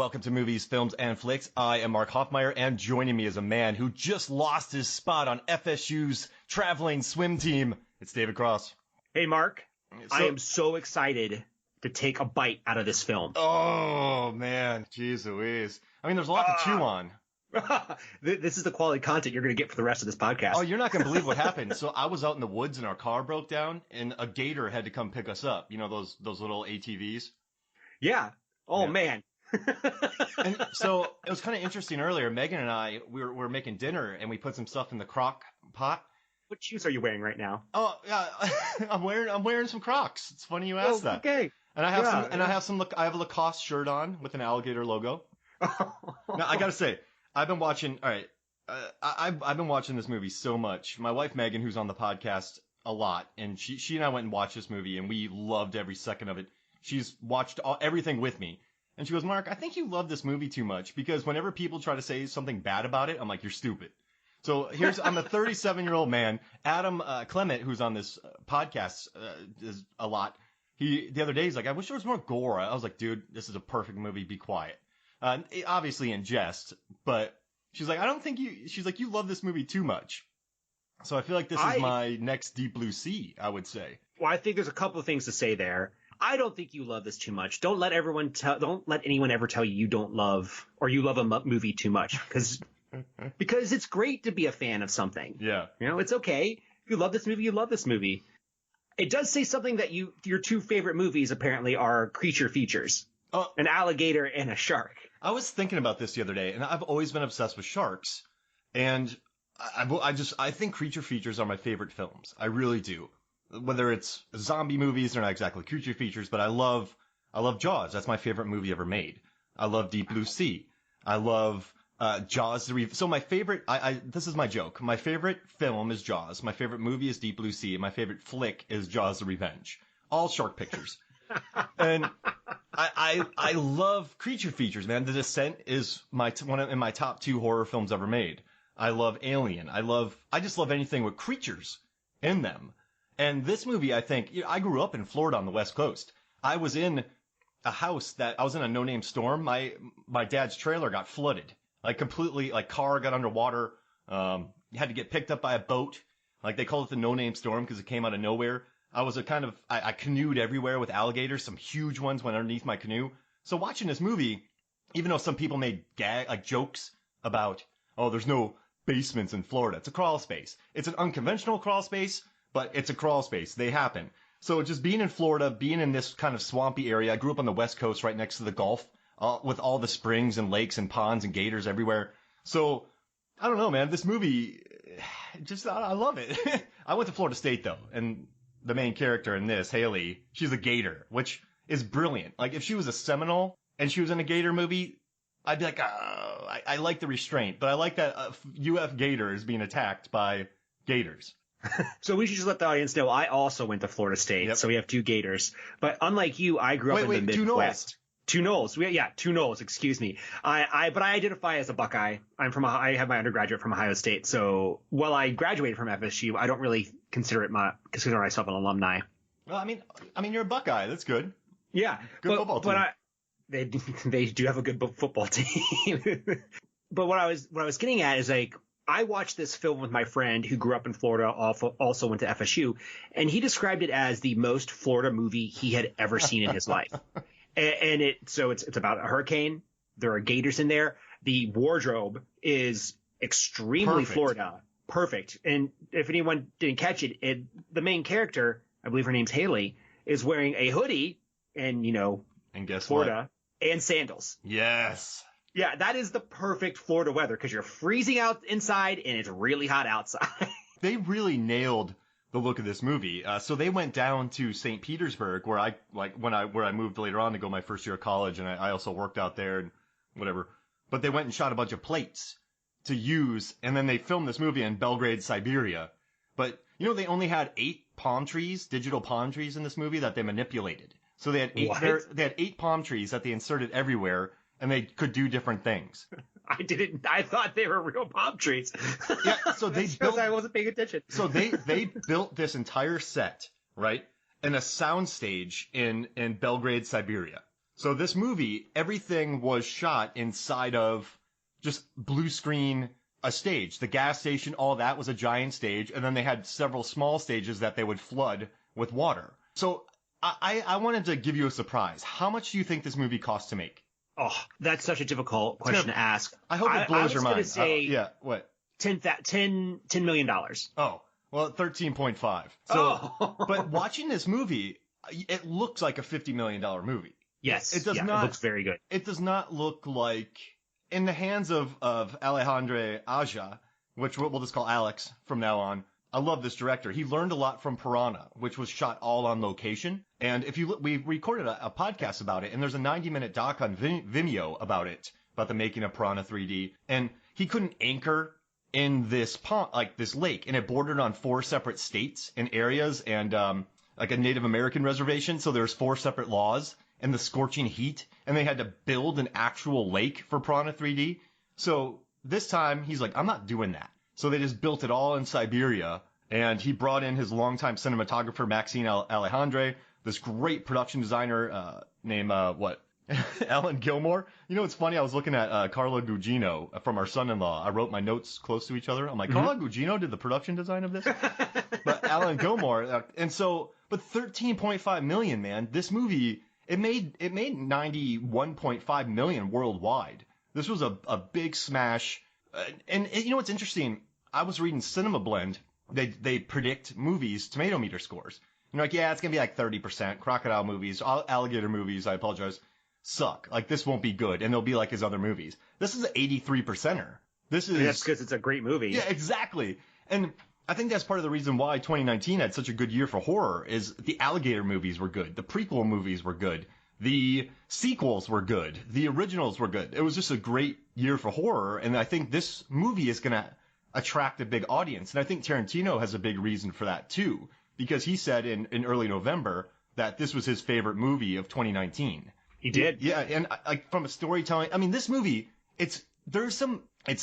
welcome to Movies, Films, and Flicks. I am Mark Hoffmeyer, and joining me is a man who just lost his spot on FSU's traveling swim team. It's David Cross. Hey, Mark. I am so excited to take a bite out of this film. Oh, man. Jeez Louise. I mean, there's a lot to chew on. This is the quality content you're going to get for the rest of this podcast. Oh, you're not going to believe what happened. So I was out in the woods and our car broke down, and a gator had to come pick us up. You know, those little ATVs? Yeah. Oh, yeah. Man. And so it was kind of interesting earlier. Megan and I, we were making dinner, and we put some stuff in the crock pot. What shoes are you wearing right now? Oh, yeah, I'm wearing some Crocs. It's funny you asked that. Okay. And I have a Lacoste shirt on with an alligator logo. Now I gotta say, I've been watching. All right, I've been watching this movie so much. My wife Megan, who's on the podcast a lot, and she and I went and watched this movie, and we loved every second of it. She's watched everything with me, and she goes, "Mark, I think you love this movie too much because whenever people try to say something bad about it, I'm like, you're stupid." So I'm a 37-year-old man. Adam Clement, who's on this podcast is a lot. The other day, he's like, I wish there was more gore. I was like, dude, this is a perfect movie. Be quiet. Obviously in jest, but she's like, you love this movie too much. So I feel like this is my next Deep Blue Sea, I would say. Well, I think there's a couple of things to say there. I don't think you love this too much. Don't let anyone ever tell you don't love or you love a movie too much because it's great to be a fan of something. Yeah. You know, it's okay. If you love this movie, you love this movie. It does say something that your two favorite movies apparently are creature features. An alligator and a shark. I was thinking about this the other day, and I've always been obsessed with sharks. And I think creature features are my favorite films. I really do. Whether it's zombie movies, they're not exactly creature features, but I love Jaws. That's my favorite movie ever made. I love Deep Blue Sea. I love Jaws. So my favorite, this is my joke. My favorite film is Jaws. My favorite movie is Deep Blue Sea. And my favorite flick is Jaws: The Revenge. All shark pictures. And I love creature features, man. The Descent is one of my top 2 horror films ever made. I love Alien. I just love anything with creatures in them. And this movie, I think, I grew up in Florida on the West Coast. I was in a no-name storm. My dad's trailer got flooded. Like completely, like car got underwater. You had to get picked up by a boat. Like they call it the no-name storm because it came out of nowhere. I canoed everywhere with alligators. Some huge ones went underneath my canoe. So watching this movie, even though some people made jokes about, there's no basements in Florida. It's a crawl space. It's an unconventional crawl space, but it's a crawl space. They happen. So just being in Florida, being in this kind of swampy area, I grew up on the West Coast right next to the Gulf. With all the springs and lakes and ponds and gators everywhere. So, I don't know, man. This movie, I love it. I went to Florida State, though, and the main character in this, Haley, she's a gator, which is brilliant. Like, if she was a Seminole and she was in a gator movie, I'd be like, I like the restraint, but I like that UF gator is being attacked by gators. So we should just let the audience know I also went to Florida State, yep. So we have 2 gators. But unlike you, I grew up in the Midwest. Two Knolls. Two Knolls. Excuse me. But I identify as a Buckeye. I have my undergraduate from Ohio State. So while I graduated from FSU, I don't really consider myself an alumni. Well, I mean, you're a Buckeye. That's good. Yeah, good football team. But they do have a good football team. But what I was getting at is like I watched this film with my friend who grew up in Florida, also went to FSU, and he described it as the most Florida movie he had ever seen in his life. And it's about a hurricane. There are gators in there. The wardrobe is extremely Florida. Perfect. And if anyone didn't catch it, the main character, I believe her name's Haley, is wearing a hoodie and guess Florida what? And sandals. Yes. Yeah, that is the perfect Florida weather because you're freezing out inside and it's really hot outside. They really nailed the look of this movie. So they went down to St. Petersburg where I moved later on to go my first year of college, and I also worked out there and whatever. But they went and shot a bunch of plates to use, and then they filmed this movie in Belgrade, Siberia. But they only had 8 digital palm trees in this movie that they manipulated. So they had 8 palm trees that they inserted everywhere, and they could do different things. I thought they were real palm trees. Yeah, so I wasn't paying attention. So they built this entire set, right, in a soundstage in Belgrade, Siberia. So this movie, everything was shot inside of just blue screen a stage. The gas station, all that was a giant stage, and then they had several small stages that they would flood with water. So I wanted to give you a surprise. How much do you think this movie cost to make? Oh, that's such a difficult question to ask. I hope it blows your mind. I was going to say yeah, what? $10 million. Oh, well, 13.5. So, but watching this movie, it looks like a $50 million movie. Yes, it does not. It looks very good. It does not look like, in the hands of Alejandra Aja, which we'll just call Alex from now on. I love this director. He learned a lot from Piranha, which was shot all on location. And if you look, we recorded a podcast about it, and there's a 90-minute doc on Vimeo about it, about the making of Piranha 3D. And he couldn't anchor in this pond, like this lake, and it bordered on 4 separate states and areas, and like a Native American reservation. So there's 4 separate laws, and the scorching heat, and they had to build an actual lake for Piranha 3D. So this time he's like, I'm not doing that. So they just built it all in Siberia, and he brought in his longtime cinematographer, Maxine Alejandre, this great production designer named, Alan Gilmore. You know, it's funny, I was looking at Carla Gugino from Our Son-in-Law. I wrote my notes close to each other. I'm like, Carla Gugino did the production design of this? But Alan Gilmore, but 13.5 million, man. This movie, it made 91.5 million worldwide. This was a big smash. And you know what's interesting? I was reading Cinema Blend. They predict movies' tomato meter scores. You're like, yeah, it's going to be like 30%. Crocodile movies, alligator movies, I apologize, suck. Like, this won't be good. And they'll be like his other movies. This is an 83%er. This is... That's because it's a great movie. Yeah, exactly. And I think that's part of the reason why 2019 had such a good year for horror, is the alligator movies were good. The prequel movies were good. The sequels were good. The originals were good. It was just a great year for horror, and I think this movie is going to attract a big audience. And I think Tarantino has a big reason for that, too, because he said in early November that this was his favorite movie of 2019. He did? Yeah, and like from a storytelling, I mean, this movie, it's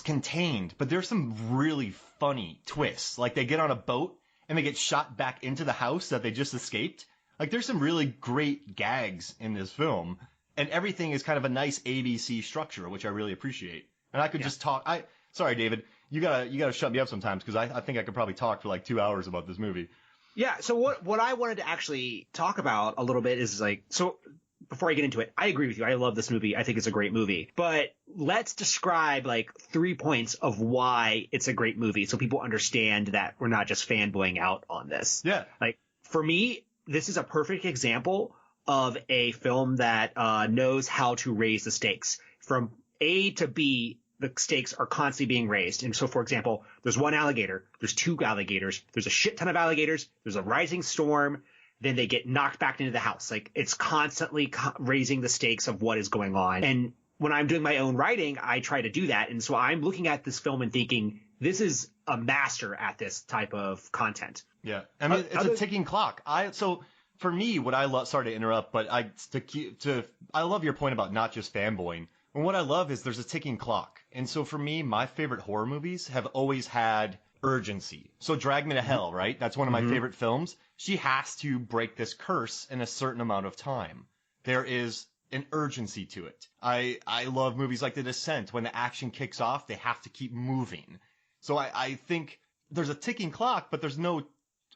contained, but there's some really funny twists. Like, they get on a boat, and they get shot back into the house that they just escaped. Like, there's some really great gags in this film, and everything is kind of a nice ABC structure, which I really appreciate. And I could just talk. Sorry, David, you gotta shut me up sometimes, because I think I could probably talk for like 2 hours about this movie. Yeah. So what I wanted to actually talk about a little bit is like, so before I get into it, I agree with you. I love this movie. I think it's a great movie. But let's describe like 3 points of why it's a great movie, so people understand that we're not just fanboying out on this. Yeah. Like, for me, this is a perfect example of a film that knows how to raise the stakes. From A to B, the stakes are constantly being raised. And so, for example, there's one alligator, there's 2 alligators, there's a shit ton of alligators, there's a rising storm, then they get knocked back into the house. Like, it's constantly raising the stakes of what is going on. And when I'm doing my own writing, I try to do that. And so I'm looking at this film and thinking, this is a master at this type of content. Yeah. I mean, it's a ticking clock. So for me, what I love, sorry to interrupt, but I love your point about not just fanboying. And what I love is there's a ticking clock. And so for me, my favorite horror movies have always had urgency. So Drag Me to Hell, right? That's one of my favorite films. She has to break this curse in a certain amount of time. There is an urgency to it. I love movies like The Descent. When the action kicks off, they have to keep moving. So I think there's a ticking clock, but there's no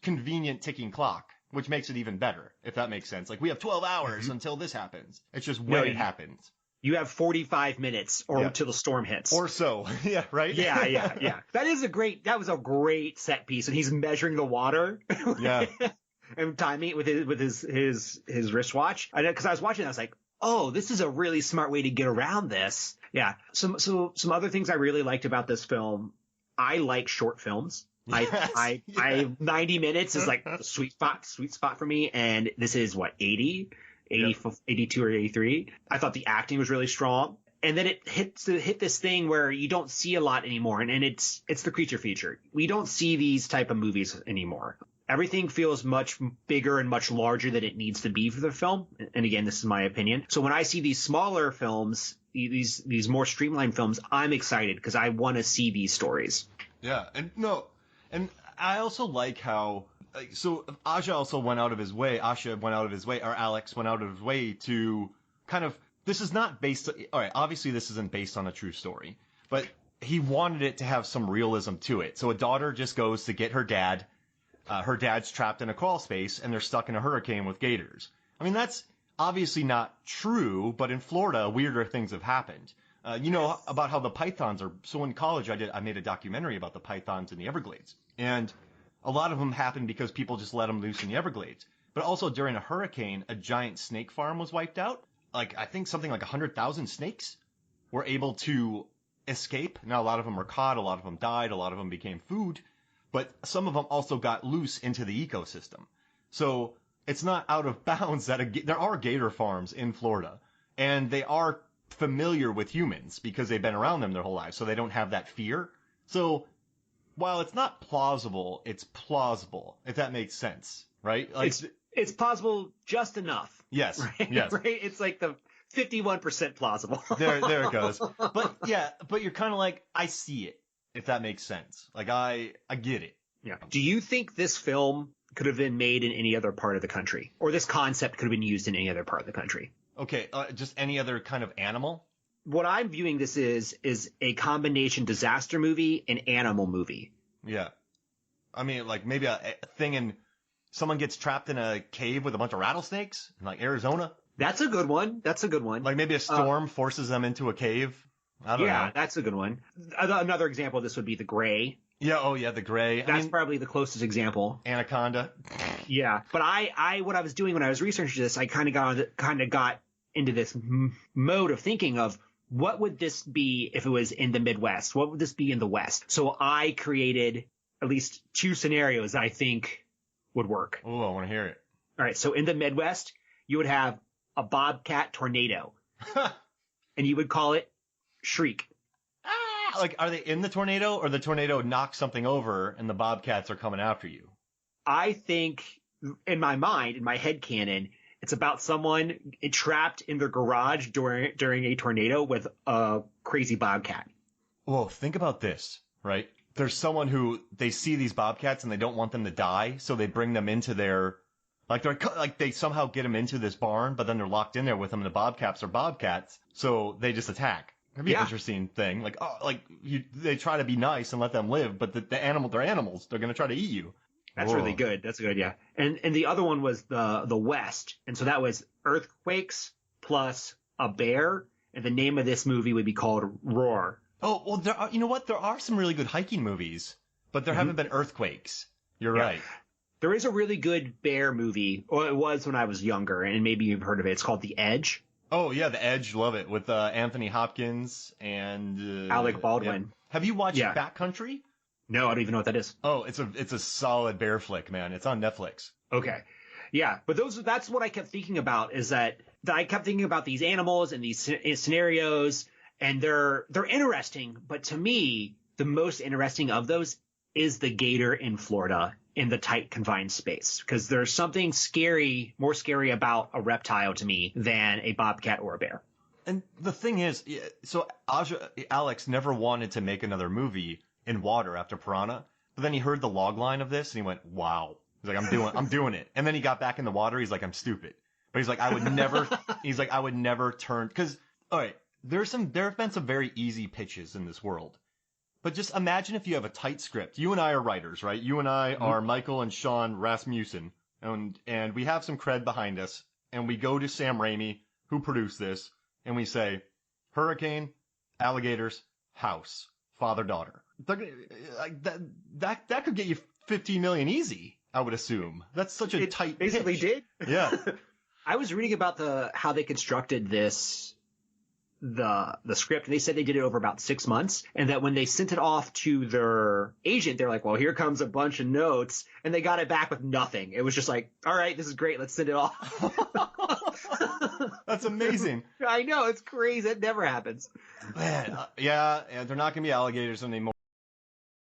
convenient ticking clock, which makes it even better, if that makes sense. Like, we have 12 hours until this happens. It's just when it happens. You have 45 minutes till the storm hits. Or so. Yeah, right? Yeah. That was a great set piece. And he's measuring the water. Yeah. And timing it with his wristwatch. Because I was watching it, I was like, oh, this is a really smart way to get around this. Yeah. Some other things I really liked about this film. I like short films. Yes. I 90 minutes is like the sweet spot for me. And this is what, 82 or 83. I thought the acting was really strong. And then it hit this thing where you don't see a lot anymore. And it's the creature feature. We don't see these type of movies anymore. Everything feels much bigger and much larger than it needs to be for the film. And again, this is my opinion. So when I see these smaller films, these more streamlined films, I'm excited because I want to see these stories. Yeah. And I also like how, so Alex went out of his way to kind of, this is not based, all right, obviously this isn't based on a true story, but he wanted it to have some realism to it. So a daughter just goes to get her dad. Her dad's trapped in a crawl space, and they're stuck in a hurricane with gators. I mean, that's obviously not true, but in Florida, weirder things have happened. You know about how the pythons are. So in college, I made a documentary about the pythons in the Everglades, and a lot of them happened because people just let them loose in the Everglades. But also during a hurricane, a giant snake farm was wiped out. Like, I think something like 100,000 snakes were able to escape. Now, a lot of them were caught, a lot of them died, a lot of them became food, but some of them also got loose into the ecosystem. So it's not out of bounds that there are gator farms in Florida, and they are familiar with humans because they've been around them their whole lives, so they don't have that fear. So while it's not plausible, it's plausible, if that makes sense, right? Like, it's plausible just enough. Yes. Right? Yes. Right? It's like the 51% plausible. There it goes. But yeah, but you're kind of like, I see it, if that makes sense. Like, I get it. Yeah. Do you think this film could have been made in any other part of the country, or this concept could have been used in any other part of the country? Okay, just any other kind of animal? What I'm viewing this is a combination disaster movie and animal movie. Yeah. I mean, like maybe a thing in someone gets trapped in a cave with a bunch of rattlesnakes in like Arizona. That's a good one. Like maybe a storm forces them into a cave. I don't know. Yeah, that's a good one. Another example of this would be The Gray. Yeah, oh yeah, The Gray. That's probably the closest example. Anaconda. Yeah, but what I was doing when I was researching this, I kind of got into this mode of thinking of what would this be if it was in the Midwest? What would this be in the West? So I created at least two scenarios that I think would work. Oh, I want to hear it. All right, so in the Midwest, you would have a bobcat tornado, and you would call it Shriek. Like, are they in the tornado, or the tornado knocks something over and the bobcats are coming after you? I think, in my mind, in my head canon, it's about someone trapped in their garage during a tornado with a crazy bobcat. Well, think about this, right? There's someone who they see these bobcats and they don't want them to die, so they bring them into their they somehow get them into this barn, but then they're locked in there with them, and the bobcats are bobcats, so they just attack. That'd be an interesting thing. Like, they try to be nice and let them live, but they're animals. They're gonna try to eat you. That's really good. That's good, yeah. And the other one was the West, and so that was earthquakes plus a bear, and the name of this movie would be called Roar. Oh, well, you know what? There are some really good hiking movies, but there haven't been earthquakes. You're right. There is a really good bear movie, or it was when I was younger, and maybe you've heard of it. It's called The Edge. Oh, yeah, The Edge. Love it. With Anthony Hopkins and Alec Baldwin. Yeah. Have you watched Backcountry? No, I don't even know what that is. Oh, it's a solid bear flick, man. It's on Netflix. Okay. Yeah, but that's what I kept thinking about, is that I kept thinking about these animals and these scenarios, and they're interesting, but to me, the most interesting of those is the gator in Florida in the tight confined space, because there's something more scary about a reptile to me than a bobcat or a bear. And the thing is, so Alex never wanted to make another movie in water after Piranha, but then he heard the log line of this and he went, wow. He's like, I'm doing it. And then he got back in the water. He's like, I'm stupid. But he's like, I would never turn, because, all right, there have been some very easy pitches in this world. But just imagine if you have a tight script. You and I are writers, right? You and I are Michael and Sean Rasmussen, and we have some cred behind us, and we go to Sam Raimi, who produced this, and we say, hurricane, alligators, house, father-daughter. That could get you 15 million easy, I would assume. That's such a tight pitch. Basically did. Yeah. I was reading about how they constructed the script, and they said they did it over about 6 months, and that when they sent it off to their agent, they're like, well, here comes a bunch of notes, and they got it back with nothing. It was just like, all right, this is great, let's send it off. That's amazing. I know, it's crazy. It never happens. Man, yeah, they're not gonna be alligators anymore.